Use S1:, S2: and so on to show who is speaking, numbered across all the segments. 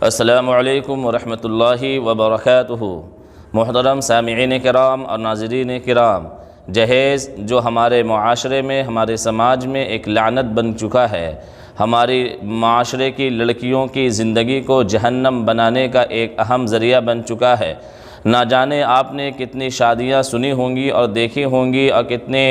S1: السلام علیکم ورحمۃ اللہ وبرکاتہ۔ محترم سامعین کرام اور ناظرین کرام، جہیز جو ہمارے معاشرے میں، ہمارے سماج میں ایک لعنت بن چکا ہے، ہماری معاشرے کی لڑکیوں کی زندگی کو جہنم بنانے کا ایک اہم ذریعہ بن چکا ہے۔ نہ جانے آپ نے کتنی شادیاں سنی ہوں گی اور دیکھی ہوں گی، اور کتنے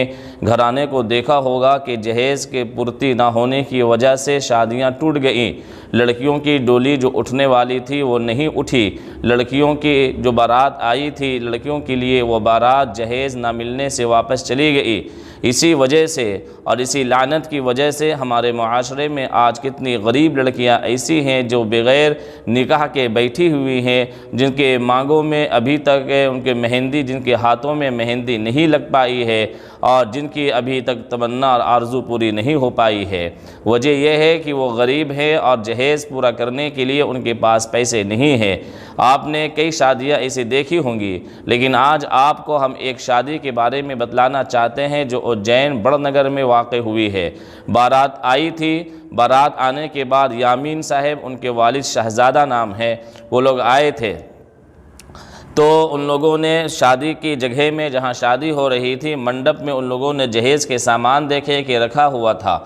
S1: گھرانے کو دیکھا ہوگا کہ جہیز کے پورتی نہ ہونے کی وجہ سے شادیاں ٹوٹ گئیں۔ لڑکیوں کی ڈولی جو اٹھنے والی تھی وہ نہیں اٹھی، لڑکیوں کی جو بارات آئی تھی، لڑکیوں کے لیے وہ بارات جہیز نہ ملنے سے واپس چلی گئی۔ اسی وجہ سے اور اسی لعنت کی وجہ سے ہمارے معاشرے میں آج کتنی غریب لڑکیاں ایسی ہیں جو بغیر نکاح کے بیٹھی ہوئی ہیں، جن کے مانگوں میں ابھی تک ان کے مہندی، جن کے ہاتھوں میں مہندی نہیں لگ پائی ہے، اور جن کی ابھی تک تمنا اور آرزو پوری نہیں ہو پائی ہے۔ وجہ یہ ہے کہ وہ غریب ہیں اور جہیز پورا کرنے کے لیے ان کے پاس پیسے نہیں ہیں۔ آپ نے کئی شادیاں ایسی دیکھی ہوں گی، لیکن آج آپ کو ہم ایک شادی کے بارے میں بتلانا چاہتے ہیں جو اجین بڑ نگر میں واقع ہوئی ہے۔ بارات آئی تھی، بارات آنے کے بعد یامین صاحب، ان کے والد شہزادہ نام ہے، وہ لوگ آئے تھے، تو ان لوگوں نے شادی کی جگہ میں جہاں شادی ہو رہی تھی، منڈپ میں ان لوگوں نے جہیز کے سامان دیکھے کہ رکھا ہوا تھا۔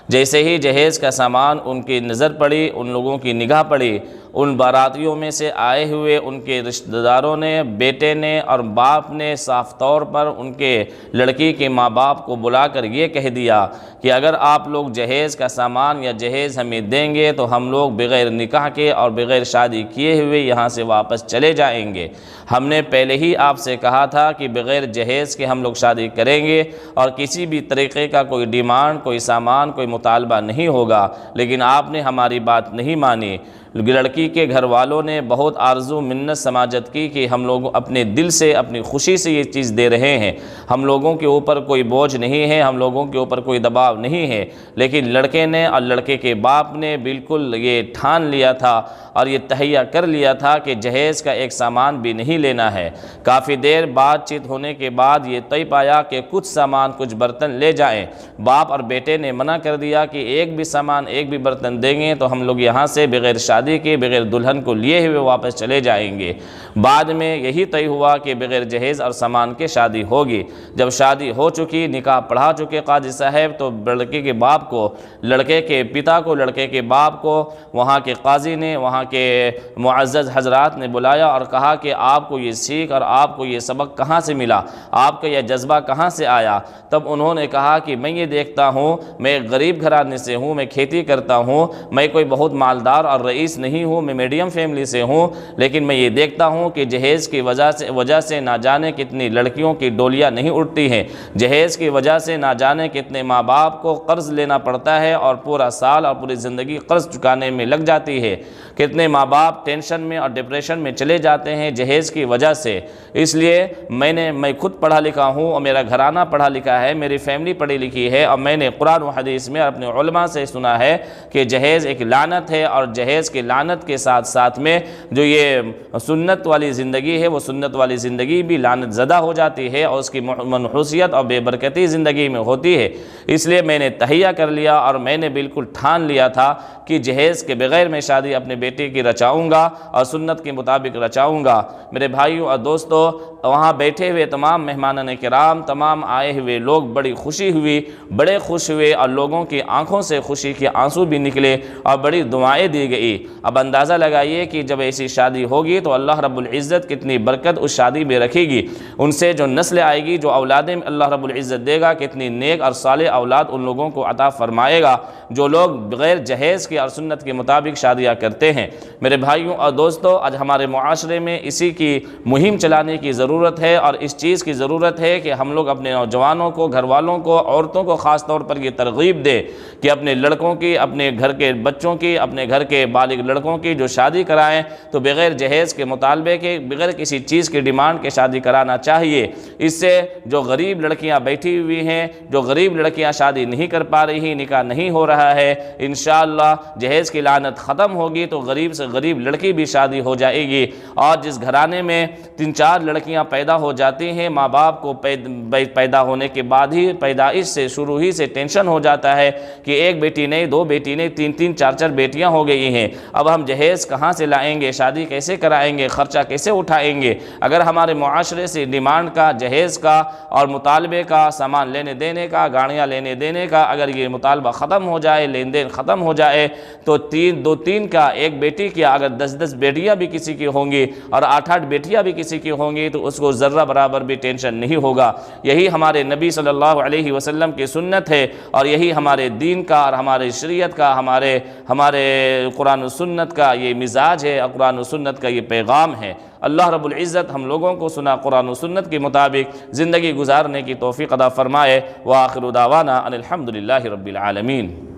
S1: جیسے ہی جہیز کا سامان ان کی نظر پڑی، ان لوگوں کی نگاہ پڑی، ان باراتیوں میں سے آئے ہوئے ان کے رشتہ داروں نے، بیٹے نے اور باپ نے صاف طور پر ان کے لڑکی کے ماں باپ کو بلا کر یہ کہہ دیا کہ اگر آپ لوگ جہیز کا سامان یا جہیز ہمیں دیں گے تو ہم لوگ بغیر نکاح کے اور بغیر شادی کیے ہوئے یہاں سے واپس چلے جائیں گے۔ ہم نے پہلے ہی آپ سے کہا تھا کہ بغیر جہیز کے ہم لوگ شادی کریں گے اور کسی بھی طریقے کا کوئی ڈیمانڈ، کوئی سامان، کوئی مطالبہ نہیں ہوگا، لیکن آپ نے ہماری بات نہیں مانی۔ لڑکی کے گھر والوں نے بہت آرزو منت سماجت کی کہ ہم لوگ اپنے دل سے، اپنی خوشی سے یہ چیز دے رہے ہیں، ہم لوگوں کے اوپر کوئی بوجھ نہیں ہے، ہم لوگوں کے اوپر کوئی دباؤ نہیں ہے۔ لیکن لڑکے نے اور لڑکے کے باپ نے بالکل یہ ٹھان لیا تھا اور یہ تہیہ کر لیا تھا کہ جہیز کا ایک سامان بھی نہیں لینا ہے۔ کافی دیر بات چیت ہونے کے بعد یہ طے پایا کہ کچھ سامان، کچھ برتن لے جائیں۔ باپ اور بیٹے نے منع کر دیا کہ ایک بھی سامان، ایک بھی برتن دیں گے تو ہم لوگ یہاں سے بغیر شادی کے، بغیر دلہن کو لیے ہوئے واپس چلے جائیں گے۔ بعد میں یہی طے ہوا کہ بغیر جہیز اور سامان کے شادی ہوگی۔ جب شادی ہو چکی، نکاح پڑھا چکے قاضی صاحب، تو لڑکے کے باپ کو، لڑکے کے پتا کو، لڑکے کے باپ کو وہاں کے قاضی نے، وہاں کے معزز حضرات نے بلایا اور کہا کہ آپ کو یہ سیکھ اور آپ کو یہ سبق کہاں سے ملا، آپ کا یہ جذبہ کہاں سے آیا؟ تب انہوں نے کہا کہ میں یہ دیکھتا ہوں، میں ایک غریب گھرانے سے ہوں، میں کھیتی کرتا ہوں، میں کوئی بہت مالدار اور رئیس نہیں ہوں، میں میڈیم فیملی سے ہوں، لیکن میں یہ دیکھتا ہوں کہ جہیز کی وجہ سے نہ جانے کتنی لڑکیوں کی ڈولیاں نہیں اٹھتی ہیں، جہیز کی وجہ سے نہ جانے کتنے ماں باپ کو قرض لینا پڑتا ہے اور پورا سال اور پوری زندگی قرض چکانے میں لگ جاتی ہے، کتنے ماں باپ ٹینشن میں اور ڈپریشن میں چلے جاتے ہیں جہیز کی وجہ سے۔ اس لیے میں خود پڑھا لکھا ہوں اور میرا گھرانہ پڑھا لکھا ہے، میری فیملی پڑھی لکھی ہے، اور میں نے قرآن و حدیث میں اور اپنے علماء سے سنا ہے کہ جہیز ایک لعنت ہے، اور جہیز کی لعنت کے ساتھ ساتھ میں جو یہ سنت والی زندگی ہے، وہ سنت والی زندگی بھی لعنت زدہ ہو جاتی ہے اور اس کی منحوسیت اور بے برکتی زندگی میں ہوتی ہے۔ اس لیے میں نے تہیہ کر لیا اور میں نے بالکل ٹھان لیا تھا کہ جہیز کے بغیر میں شادی اپنے بیٹے کی رچاؤں گا اور سنت کے مطابق رچاؤں گا۔ میرے بھائیوں اور دوستو، وہاں بیٹھے ہوئے تمام مہمانان کرام، تمام آئے ہوئے لوگ بڑی خوشی ہوئی، بڑے خوش ہوئے، اور لوگوں کی آنکھوں سے خوشی کے آنسو بھی نکلے اور بڑی دعائیں دی گئی۔ اب اندازہ لگائیے کہ جب ایسی شادی ہوگی تو اللہ رب العزت کتنی برکت اس شادی میں رکھے گی، ان سے جو نسل آئے گی، جو اولادیں اللہ رب العزت دے گا، کتنی نیک اور صالح اولاد ان لوگوں کو عطا فرمائے گا جو لوگ بغیر جہیز کے اور سنت کے مطابق شادیاں کرتے ہیں۔ میرے بھائیوں اور دوستو، آج ہمارے معاشرے میں اسی کی مہم چلانے کی ضرورت ہے، اور اس چیز کی ضرورت ہے کہ ہم لوگ اپنے نوجوانوں کو، گھر والوں کو، عورتوں کو خاص طور پر یہ ترغیب دیں کہ اپنے لڑکوں کی، اپنے گھر کے بچوں کی، اپنے گھر کے بالغ لڑکوں کی جو شادی کرائیں تو بغیر جہیز کے مطالبے کے، بغیر کسی چیز کی ڈیمانڈ کے شادی کرانا چاہیے۔ اس سے جو غریب لڑکیاں بیٹھی ہوئی ہیں، جو غریب لڑکیاں شادی نہیں کر پا رہی، نکاح نہیں ہو رہا ہے، انشاءاللہ جہیز کی لعنت ختم ہوگی تو غریب سے غریب لڑکی بھی شادی ہو جائے گی۔ اور جس گھرانے میں 3-4 لڑکیاں پیدا ہو جاتی ہیں، ماں باپ کو پیدا ہونے کے بعد ہی، پیدائش سے شروع ہی سے ٹینشن ہو جاتا ہے کہ ایک بیٹی نہیں، 2 بیٹی نہیں، 3-3 4-4 بیٹیاں ہو گئی ہیں، اب ہم جہیز کہاں سے لائیں گے، شادی کیسے کرائیں گے، خرچہ کیسے اٹھائیں گے؟ اگر ہمارے معاشرے سے ڈیمانڈ کا، جہیز کا اور مطالبے کا، سامان لینے دینے کا، گاڑیاں لینے دینے کا اگر یہ مطالبہ ختم ہو جائے، لین دین ختم ہو جائے، تو دو تین کا، ایک بیٹی کیا اگر 10 بیٹیاں بھی کسی کی ہوں گی اور 8 بیٹیاں بھی کسی کی ہوں گی تو اس کو ذرہ برابر بھی ٹینشن نہیں ہوگا۔ یہی ہمارے نبی صلی اللہ علیہ وسلم کی سنت ہے، اور یہی ہمارے دین کا اور ہمارے شریعت کا، ہمارے قرآن و سنت کا یہ مزاج ہے، قرآن و سنت کا یہ پیغام ہے۔ اللہ رب العزت ہم لوگوں کو سنا قرآن و سنت کے مطابق زندگی گزارنے کی توفیق عطا فرمائے۔ وآخر دعوانا ان الحمدللہ رب العالمین۔